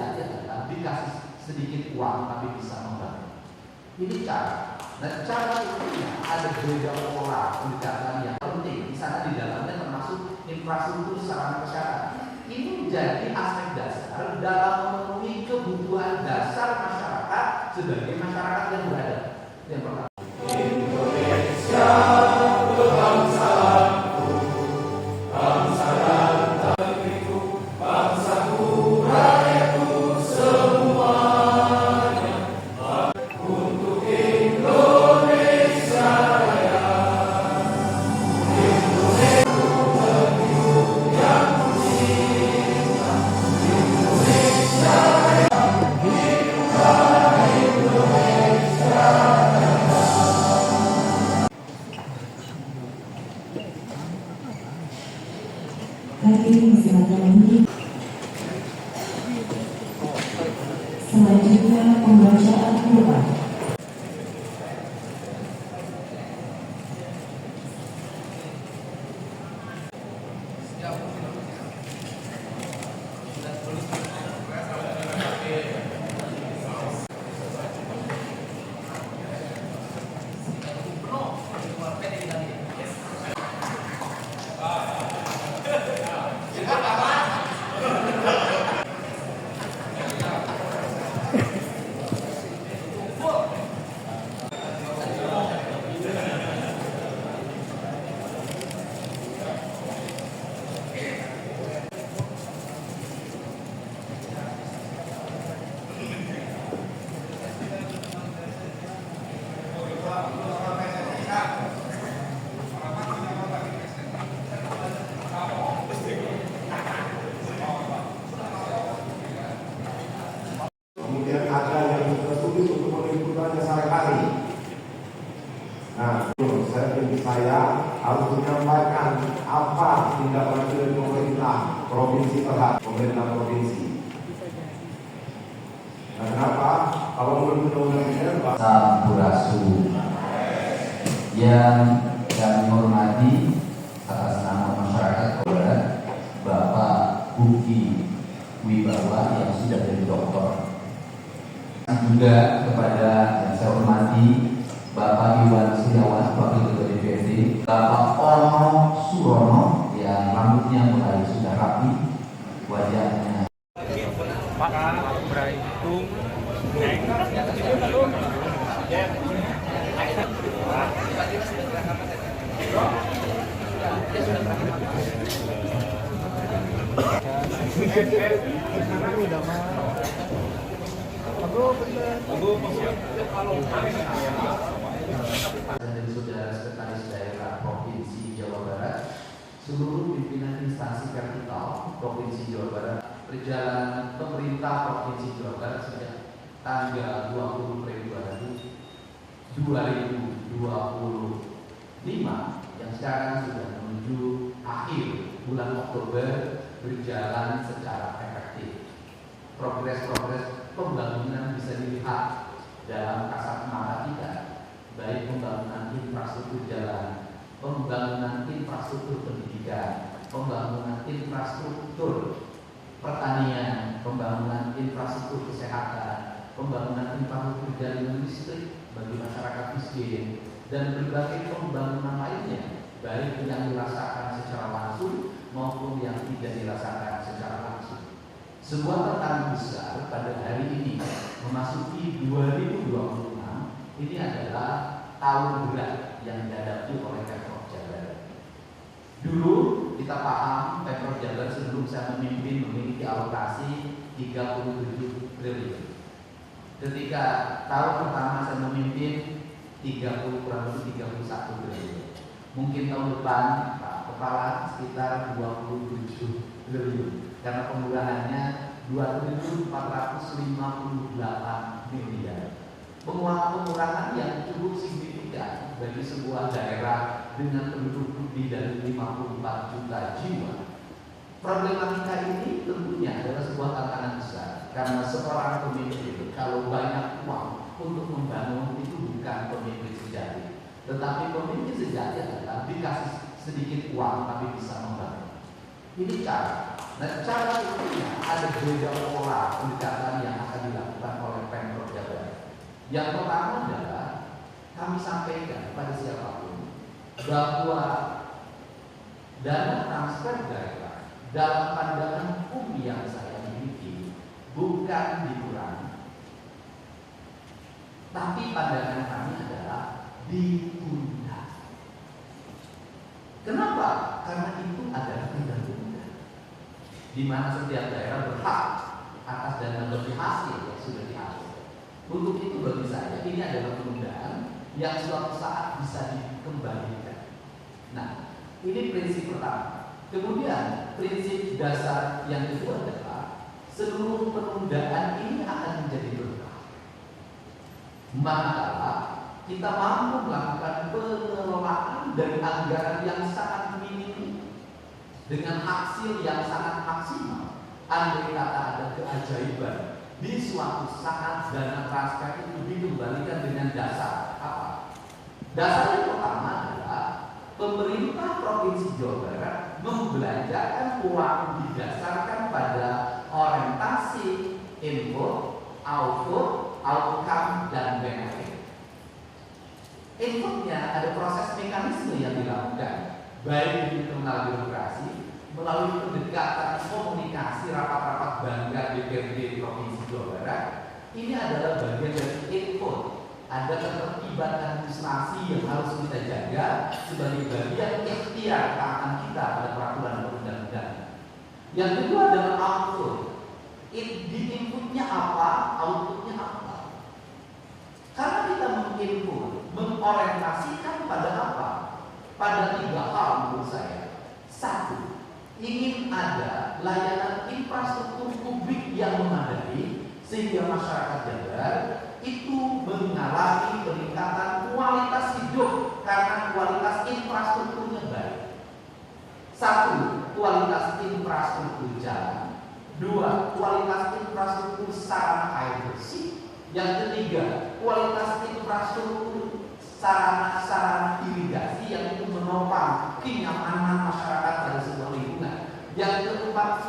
sejati adalah dikasih sedikit uang tapi bisa membangun. Ini cara. Dan cara itu ada beda pola pendekatan yang penting. Di sana di dalamnya termasuk infrastruktur sarana prasarana. Ini menjadi aspek dasar dalam memenuhi kebutuhan dasar masyarakat sebagai masyarakat yang berada. Yang pertama. Indonesia berbangsaku, bangsa dan negeriku, bangsaku, rakyatku semuanya. Untuk Indonesia Raya, Indonesia negeriku yang kucinta, Indonesia Raya, Indonesia Raya. Hadirin silakan duduk. Selanjutnya pembacaan doa. Kemudian ada yang tertulis untuk meliputannya sehari-hari. Nah, saya harus menyampaikan apa tindak lanjut dari pemerintah provinsi terhadap pemerintah provinsi. Nah, kenapa? Kalau menurut undang-undang Sampurasun yang kami hormati atas nama masyarakat Korea, Bapak Buki Wibawa yang sudah jadi dokter. Juga kepada yang saya hormati Bapak Iwan Setiawan, Wakil Ketua DPRD, Bapak Ono Surono yang rambutnya mulai sudah rapi, wajahnya. Pak Braitung dari Saudara Sekretaris Daerah Provinsi Jawa Barat, seluruh pimpinan instansi vertikal Provinsi Jawa Barat, perjalanan pemerintah Provinsi Jawa Barat sejak tanggal 20 Februari 2025 yang sekarang sudah menuju akhir bulan Oktober berjalan secara efektif. Progres pembangunan bisa dilihat dalam kasat mata kita, baik pembangunan infrastruktur jalan, pembangunan infrastruktur pendidikan, pembangunan infrastruktur pertanian, pembangunan infrastruktur kesehatan, pembangunan infrastruktur jaringan listrik bagi masyarakat miskin, dan berbagai pembangunan lainnya, baik yang dirasakan secara langsung maupun yang tidak dirasakan secara langsung. Sebuah tantangan besar pada hari ini memasuki 2026 ini adalah tahun berat yang dihadapi oleh Pemprov Jabar. Dulu kita paham Pemprov Jabar sebelum saya memimpin memiliki alokasi 37 triliun. Ketika tahun pertama saya memimpin kurang lebih 31 triliun. Mungkin tahun depan Pak Kepala sekitar 27 triliun karena penggunaannya 2.458 miliar. Pengurangan yang cukup signifikan bagi sebuah daerah dengan penduduk lebih dari 54 juta jiwa. Problematika ini tentunya adalah sebuah tantangan besar karena seorang pemimpin kalau banyak uang untuk membangun itu bukan pemimpin sejati, tetapi pemimpin sejati adalah dikasih sedikit uang tapi bisa membangun. Ini cara. Nah, cara itu ada beda pola pendekatan Yang pertama adalah kami sampaikan pada siapapun bahwa dana transfer daerah dalam pandangan hukum yang saya miliki bukan dikurangi, tapi pandangan kami adalah ditunda. Kenapa? Karena itu adalah undang-undang di mana setiap daerah berhak atas dana lebih hasil yang sudah dihasil. Untuk itu bagi saya ini adalah penundaan yang suatu saat bisa dikembalikan. Nah, ini prinsip pertama. Kemudian prinsip dasar yang kedua adalah seluruh penundaan ini akan menjadi berkah manakala kita mampu melakukan pengelolaan dari anggaran yang sangat minim dengan hasil yang sangat maksimal. Andai kata ada keajaiban di suatu saat dana transfer itu dikembalikan dengan dasar apa? Dasar yang pertama adalah pemerintah Provinsi Jawa Barat membelanjakan uang didasarkan pada orientasi input, output, outcome, dan benefit. Inputnya ada proses mekanisme yang dilakukan baik di internal birokrasi melalui pendekatan komunikasi rapat-rapat banggar DPRD Provinsi Jawa Barat. Ini adalah bagian dari input. Ada ketertiban administrasi yang harus kita jaga sebagai bagian ikhtiar taatan kita pada peraturan perundang-undangan. Yang kedua adalah output. Di inputnya apa, outputnya apa? Karena kita menginput, mengorientasikan pada apa? Pada 3 hal menurut saya. 1. Ingin ada layanan infrastruktur publik yang memadai sehingga masyarakat Jabar itu mengalami peningkatan kualitas hidup karena kualitas infrastrukturnya baik. 1. Kualitas infrastruktur jalan. 2. Kualitas infrastruktur sarana air bersih. Yang ketiga, kualitas infrastruktur sarana irigasi yang itu menopang kenyamanan masyarakat pada sebuah lingkungan. Yang keempat,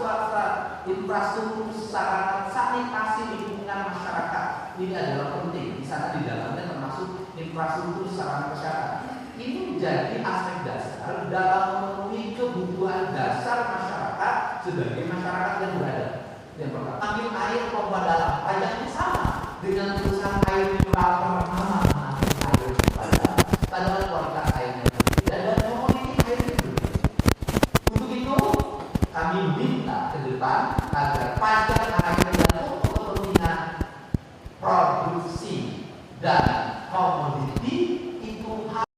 infrastruktur sarana sanitasi lingkungan masyarakat. Ini adalah penting. Di sana di dalamnya termasuk infrastruktur sarana kesehatan. Ini menjadi aspek dasar dalam memenuhi kebutuhan dasar masyarakat sebagai masyarakat yang beradab. Yang pertama, ambil air pompa dalam, kayaknya sama dengan urusan air mineral pertama. Padahal kualitas airnya berbeda dan komoditi airnya berbeda. Untuk itu kami minta ke depan agar pajak air yang untuk kepentingan produksi dan komoditi